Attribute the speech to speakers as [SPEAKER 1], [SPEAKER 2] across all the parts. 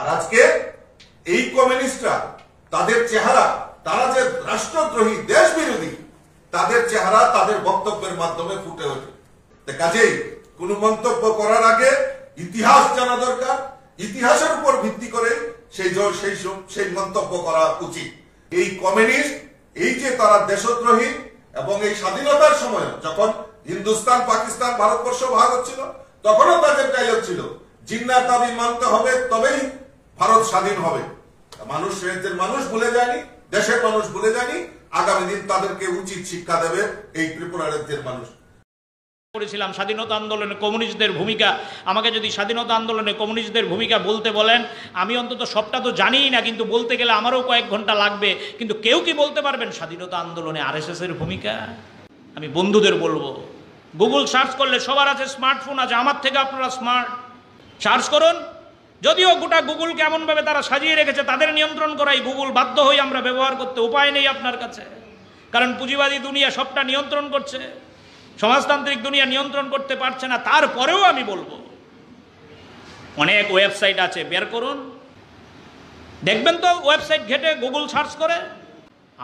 [SPEAKER 1] আর আজকে এই কমিউনিস্টরা তাদের চেহারা, তারা যে রাষ্ট্রদ্রোহী দেশ বিরোধী, তাদের চেহারা তাদের বক্তব্যের মাধ্যমে ফুটে ওঠে। কাজেই কোন মন্তব্য করার আগে ইতিহাস জানা দরকার, ইতিহাসের উপর ভিত্তি করে সেই মন্তব্য করা উচিত। এই কমিউনিস্ট এই যে তারা দেশদ্রোহী, এবং এই স্বাধীনতার সময় যখন হিন্দুস্তান, পাকিস্তান, ভারতবর্ষ ভাগ হচ্ছিল, তখনও তাদের ডায়লগ ছিল জিন্নার দাবি মানতে হবে, তবেই ভারত স্বাধীন হবে। মানুষ ভুলে যায়নি, দেশের মানুষ ভুলে যায়নি। আগামী দিন তাদেরকে উচিত শিক্ষা দেবে এই ত্রিপুরা রাজ্যের মানুষ।
[SPEAKER 2] করেছিলাম স্বাধীনতা আন্দোলনে কমিউনিস্টদের ভূমিকা। আমাকে যদি স্বাধীনতা আন্দোলনে কমিউনিস্টদের ভূমিকা বলতে বলেন, আমি অন্তত সবটা তো জানিই না, কিন্তু বলতে গেলে আমারও কয়েক ঘন্টা লাগবে। কিন্তু কেউ কি বলতে পারবেন স্বাধীনতা আন্দোলনে আরএসএস এর ভূমিকা? আমি বন্ধুদের বলবো, গুগল সার্চ করলে সবার আছে, স্মার্টফোন আছে, আমার থেকে আপনারা স্মার্ট, সার্চ করুন। যদিও গোটা গুগলকে এমনভাবে তারা সাজিয়ে রেখেছে, তাদের নিয়ন্ত্রণ করাই গুগল বাধ্য হই আমরা ব্যবহার করতে, উপায় নেই আপনার কাছে। কারণ পুঁজিবাদী দুনিয়া সবটা নিয়ন্ত্রণ করছে, সমাজতান্ত্রিক দুনিয়া নিয়ন্ত্রণ করতে পারছে না। তারপরেও আমি বলবো, অনেক ওয়েবসাইট আছে, বের করুন, দেখবেন তো ওয়েবসাইট ঘেটে গুগল সার্চ করে।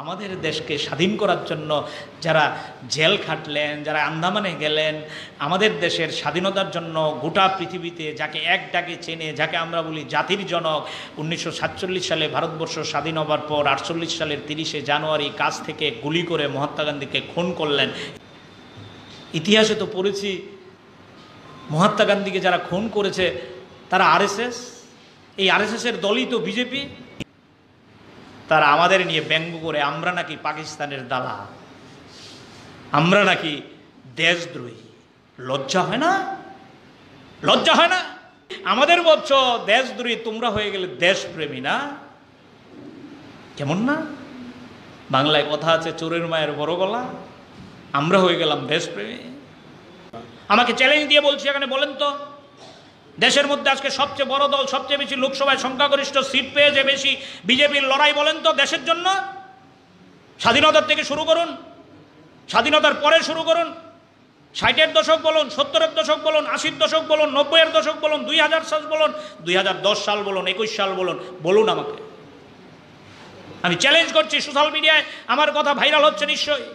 [SPEAKER 2] আমাদের দেশকে স্বাধীন করার জন্য যারা জেল খাটলেন, যারা আন্দামানে গেলেন, আমাদের দেশের স্বাধীনতার জন্য গোটা পৃথিবীতে যাকে এক ডাকে চেনে, যাকে আমরা বলি জাতির জনক, 1947 সালে ভারতবর্ষ স্বাধীন হবার পর 48 সালের 30শে জানুয়ারি কাছ থেকে গুলি করে মহাত্মা গান্ধীকে খুন করলেন। ইতিহাসে তো পড়েছি, মহাত্মা গান্ধীকে যারা খুন করেছে তারা আরএসএস। এই আরএসএসের দলই তো বিজেপি। তারা আমাদের নিয়ে ব্যঙ্গ করে আমরা নাকি পাকিস্তানের দালাল, আমরা নাকি দেশদ্রোহী। লজ্জা হয় না? লজ্জা হয় না? আমাদের বলছ দেশদ্রোহী, তোমরা হয়ে গেলে দেশপ্রেমী না? কেমন না? বাংলায় কথা আছে, চোরের মায়ের বড় গলা, আমরা হয়ে গেলাম দেশপ্রেমী। আমাকে চ্যালেঞ্জ দিয়ে বলছি, এখানে বলেন তো, দেশের মধ্যে আজকে সবচেয়ে বড় দল, সবচেয়ে বেশি লোকসভায় সংখ্যাগরিষ্ঠ সিট পেয়েছে বেশি, বিজেপির লড়াই বলেন তো দেশের জন্য। স্বাধীনতার থেকে শুরু করুন, স্বাধীনতার পরে শুরু করুন, 60-এর দশক বলুন, 70-এর দশক বলুন, 80-র দশক বলুন, 90-এর দশক বলুন, 2000 সাল বলুন, 2010 সাল বলুন, 21 সাল বলুন, বলুন আমাকে। আমি চ্যালেঞ্জ করছি, সোশ্যাল মিডিয়ায় আমার কথা ভাইরাল হচ্ছে নিশ্চয়ই।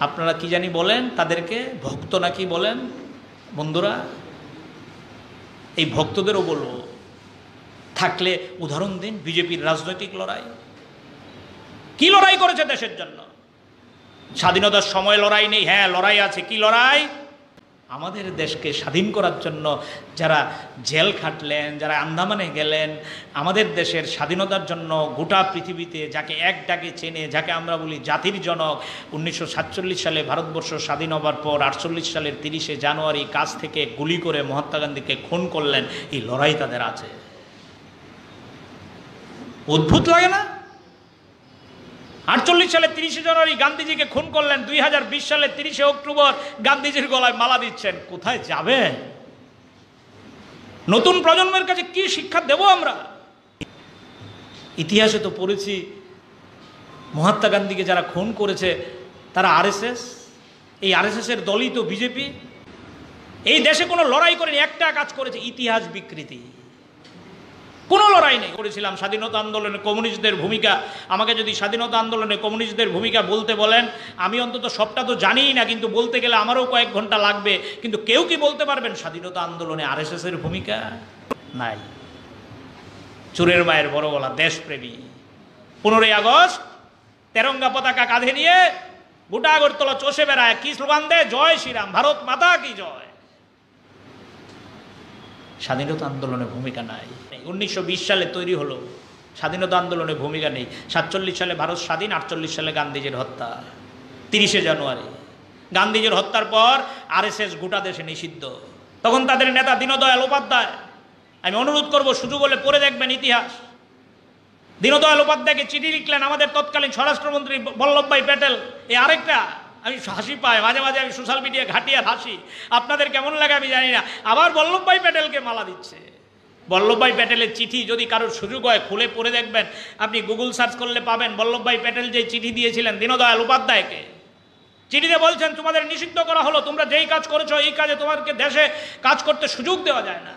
[SPEAKER 2] আপনারা কি জানি বলেন তাদেরকে, ভক্ত নাকি বলেন? বন্ধুরা, এই ভক্তদেরও বলবো, থাকলে উদাহরণ দিন বিজেপির রাজনৈতিক লড়াই। কি লড়াই করেছে দেশের জন্য? স্বাধীনতার সময় লড়াই নেই? হ্যাঁ, লড়াই আছে। কি লড়াই? আমাদের দেশকে স্বাধীন করার জন্য যারা জেল খাটলেন, যারা আন্দামানে গেলেন, আমাদের দেশের স্বাধীনতার জন্য গোটা পৃথিবীতে যাকে এক ডাকে চেনে, যাকে আমরা বলি জাতির জনক, 1947 সালে ভারতবর্ষ স্বাধীন হবার পর 48 সালের 30শে জানুয়ারি কাছ থেকে গুলি করে মহাত্মা গান্ধীকে খুন করলেন। এই লড়াই তাদের আছে। অদ্ভুত লাগে না? 48 সালে 30শে জানুয়ারি গান্ধীজিকে খুন করলেন, 2020 সালে 30শে অক্টোবর গান্ধীজির গলায় মালা দিচ্ছেন। কোথায় যাবে? নতুন প্রজন্মের কাছে কি শিক্ষা দেব আমরা? ইতিহাসে তো পড়েছি, মহাত্মা গান্ধীকে যারা খুন করেছে তারা আরএসএস। এই আরএসএস এর দলই তো বিজেপি। এই দেশে কোনো লড়াই করেনি, একটা কাজ করেছে, ইতিহাস বিকৃতি। কোনো লড়াই নেই। করেছিলাম স্বাধীনতা আন্দোলনে কমিউনিস্টদের ভূমিকা। আমাকে যদি স্বাধীনতা আন্দোলনে কমিউনিস্টদের ভূমিকা বলতে বলেন, আমি অন্তত সবটা তো জানিই না, কিন্তু বলতে গেলে আমারও কয়েক ঘন্টা লাগবে। কিন্তু কেউ কি বলতে পারবেন স্বাধীনতা আন্দোলনে আরএসএস এর ভূমিকা? নাই। চোরের মায়ের বড় গলা, দেশপ্রেমী। 15ই আগস্ট তেরঙ্গা পতাকা কাঁধে নিয়ে গোটা আগরতলা চষে বেড়ায়, কি স্লোগান দেয়? জয় শ্রীরাম, ভারত মাতা কি জয়। স্বাধীনতা আন্দোলনে ভূমিকা নাই। 1920 সালে তৈরি হলো, স্বাধীনতা আন্দোলনে ভূমিকা নেই। 47 সালে ভারত স্বাধীন, 48 সালে গান্ধীজির হত্যা, 30শে জানুয়ারি। গান্ধীজির হত্যার পর আরএসএস গোটা দেশে নিষিদ্ধ। তখন তাদের নেতা দীনদয়াল উপাধ্যায়, আমি অনুরোধ করব সুযোগ হলে পড়ে দেখবেন ইতিহাস, দীনদয়াল উপাধ্যায়কে চিঠি লিখলেন আমাদের তৎকালীন স্বরাষ্ট্রমন্ত্রী বল্লভভাই প্যাটেল। এই আরেকটা, আমি হাসি পাই মাঝে মাঝে, আমি সোশ্যাল মিডিয়া ঘাঁটি আর হাসি, আপনাদের কেমন লাগে আমি জানি না। আবার বল্লভভাই প্যাটেলকে মালা দিচ্ছে। বল্লভভাই প্যাটেলের চিঠি যদি কারোর সুযোগ হয় খুলে পড়ে দেখবেন, আপনি গুগল সার্চ করলে পাবেন। বল্লভভাই প্যাটেল যে চিঠি দিয়েছিলেন দীনদয়াল উপাধ্যায়কে, চিঠিতে বলছেন তোমাদের নিষিদ্ধ করা হলো, তোমরা যেই কাজ করেছো এই কাজে তোমাদেরকে দেশে কাজ করতে সুযোগ দেওয়া যায় না।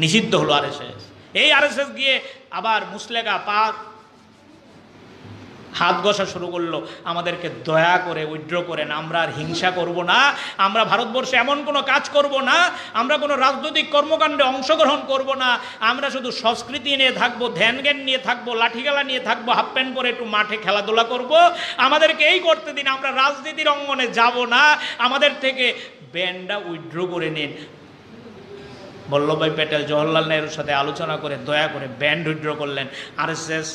[SPEAKER 2] নিষিদ্ধ হলো আরএসএস। এই আরএসএস গিয়ে আবার মুসলেকা পাক হাত ঘষা শুরু করলো, আমাদেরকে দয়া করে উইথড্র করেন, আমরা আর হিংসা করব না, আমরা ভারতবর্ষে এমন কোনো কাজ করব না, আমরা কোনো রাজনৈতিক কর্মকাণ্ডে অংশগ্রহণ করব না, আমরা শুধু সংস্কৃতি নিয়ে থাকবো, ধ্যান জ্ঞান নিয়ে থাকবো, লাঠিখেলা নিয়ে থাকবো, হাফ প্যান্ট পরে একটু মাঠে খেলাধুলা করব, আমাদেরকে এই করতে দিন, আমরা রাজনীতির অঙ্গনে যাব না, আমাদের থেকে ব্যান্ডটা উইথড্র করে নিন। বল্লভভাই প্যাটেল জওহরলাল নেহরুর সাথে আলোচনা করে দয়া করে ব্যান্ড উইথড্র করলেন। আরএসএস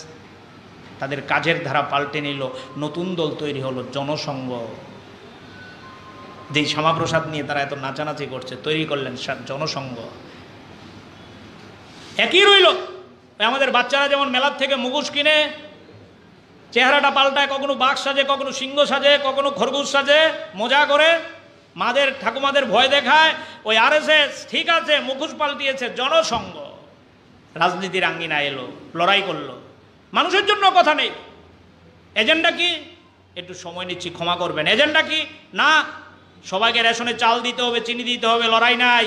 [SPEAKER 2] তাদের কাজের ধারা পাল্টে নিল, নতুন দল তৈরি হলো জনসংঘ। যেই শ্যামাপ্রসাদ নিয়ে তারা এত নাচানাচি করছে, তৈরি করলেন জনসংঘ। একই রইল, আমাদের বাচ্চারা যেমন মেলার থেকে মুখোশ কিনে চেহারাটা পাল্টায়, কখনো বাঘ সাজে, কখনো সিংহ সাজে, কখনো খরগোশ সাজে, মজা করে মাদের ঠাকুমাদের ভয় দেখায়, ওই আরএসএস ঠিক আছে মুখোশ পাল্টিয়েছে, জনসংঘ রাজনীতির আঙ্গিনা এলো, লড়াই করলো, মানুষের জন্য কথা নেই। এজেন্ডা কি? একটু সময় নিচ্ছি, ক্ষমা করবেন। এজেন্ডা কি? না, সবাইকে রেশনে চাল দিতে হবে, চিনি দিতে হবে, লড়াই নাই।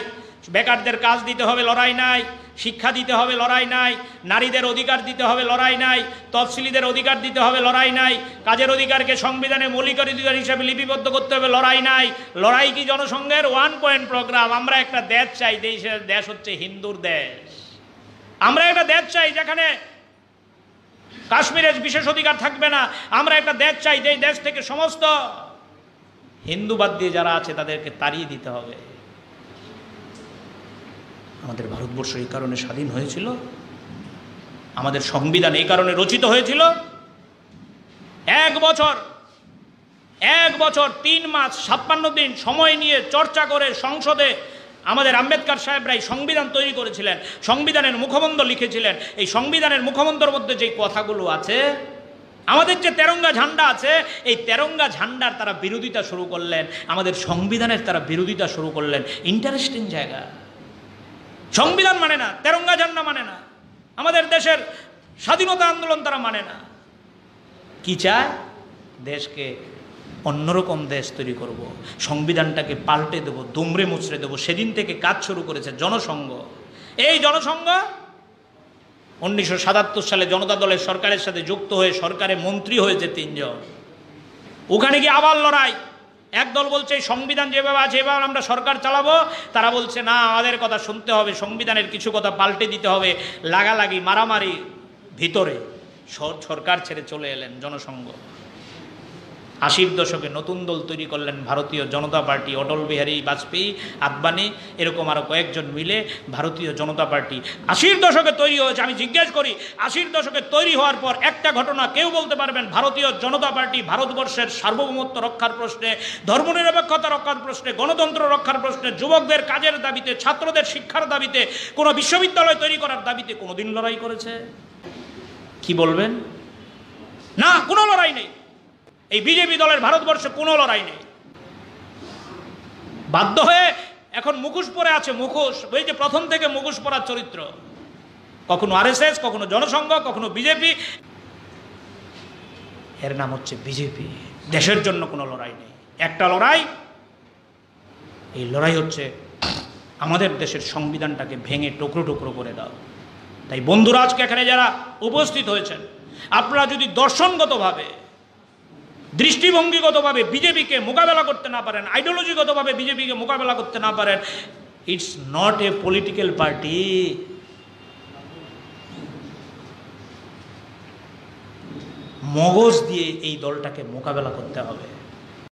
[SPEAKER 2] বেকারদের কাজ দিতে হবে, লড়াই নাই। শিক্ষা দিতে হবে, লড়াই নাই। নারীদের অধিকার দিতে হবে, লড়াই নাই। তফসিলিদের অধিকার দিতে হবে, লড়াই নাই। কাজের অধিকারকে সংবিধানে মৌলিক অধিকার হিসাবে লিপিবদ্ধ করতে হবে, লড়াই নাই। লড়াই কি জনসংঘের? 1 পয়েন্ট প্রোগ্রাম। আমরা একটা দেশ চাই, দেশের দেশ হচ্ছে হিন্দুর দেশ। আমরা একটা দেশ চাই যেখানে কাশ্মীরের বিশেষ অধিকার থাকবে না। আমরা একটা দেশ চাই, যেই দেশ থেকে সমস্ত হিন্দুবাদ দিয়ে যারা আছে তাদেরকে তাড়িয়ে দিতে হবে। আমাদের ভারতবর্ষ এই কারণে স্বাধীন হয়েছিল, আমাদের সংবিধান এই কারণে রচিত হয়েছিল। 1 বছর 3 মাস 56 দিন সময় নিয়ে চর্চা করে সংসদে আমাদের আম্বেদকর সাহেবরাই সংবিধান তৈরি করেছিলেন, সংবিধানের মুখবন্ধ লিখেছিলেন। এই সংবিধানের মুখবন্ধর মধ্যে যে কথাগুলো আছে, আমাদের যে তেরঙ্গা ঝান্ডা আছে, এই তেরঙ্গা ঝান্ডার তারা বিরোধিতা শুরু করলেন, আমাদের সংবিধানের তারা বিরোধিতা শুরু করলেন। ইন্টারেস্টিং জায়গা। সংবিধান মানে না, তেরঙ্গা ঝান্ডা মানে না, আমাদের দেশের স্বাধীনতা আন্দোলন তারা মানে না। কি চায়? দেশকে অন্যরকম দেশ তৈরি করব, সংবিধানটাকে পাল্টে দেবো, দুমড়ে মুচড়ে দেবো। সেদিন থেকে কাজ শুরু করেছে জনসংঘ। এই জনসংঘ 1977 সালে জনতা দলের সরকারের সাথে যুক্ত হয়ে সরকারে মন্ত্রী হয়েছে 3 জন। ওখানে গিয়ে আবার লড়াই। এক দল বলছে সংবিধান যেভাবে আছে এবার আমরা সরকার চালাবো, তারা বলছে না, আমাদের কথা শুনতে হবে, সংবিধানের কিছু কথা পাল্টে দিতে হবে। লাগালাগি, মারামারি, ভিতরে সরকার ছেড়ে চলে এলেন জনসংঘ। 80-র দশকে নতুন দল তৈরি করলেন ভারতীয় জনতা পার্টি। অটল বিহারী বাজপেয়ী, আদবানি, এরকম আরও কয়েকজন মিলে ভারতীয় জনতা পার্টি 80-র দশকে তৈরি হয়েছে। আমি জিজ্ঞেস করি, 80-র দশকে তৈরি হওয়ার পর একটা ঘটনা কেউ বলতে পারবেন ভারতীয় জনতা পার্টি ভারতবর্ষের সার্বভৌমত্ব রক্ষার প্রশ্নে, ধর্মনিরপেক্ষতা রক্ষার প্রশ্নে, গণতন্ত্র রক্ষার প্রশ্নে, যুবকদের কাজের দাবিতে, ছাত্রদের শিক্ষার দাবিতে, কোনো বিশ্ববিদ্যালয় তৈরি করার দাবিতে কোনোদিন লড়াই করেছে? কি বলবেন? না, কোনো লড়াই নেই। এই বিজেপি দলের ভারতবর্ষে কোনো লড়াই নেই। বাধ্য হয়ে এখন মুখোশ পরে আছে, মুখোশ। ওই যে প্রথম থেকে মুখোশ পরার চরিত্র, কখনো আরএসএস, কখনো জনসংঘ, কখনো বিজেপি। এর নাম হচ্ছে বিজেপি। দেশের জন্য কোনো লড়াই নেই। একটা লড়াই, এই লড়াই হচ্ছে আমাদের দেশের সংবিধানটাকে ভেঙে টুকরো টুকরো করে দাও। তাই বন্ধুরা, আজকে এখানে যারা উপস্থিত হয়েছেন, আপনারা যদি দর্শনগতভাবে, দৃষ্টিভঙ্গিগতভাবে বিজেপিকে মোকাবেলা করতে না পারেন, আইডিওলজিগতভাবে বিজেপিকে মোকাবেলা করতে না পারেন, it's not a political party. মগজ দিয়ে এই দলটাকে মোকাবেলা করতে হবে।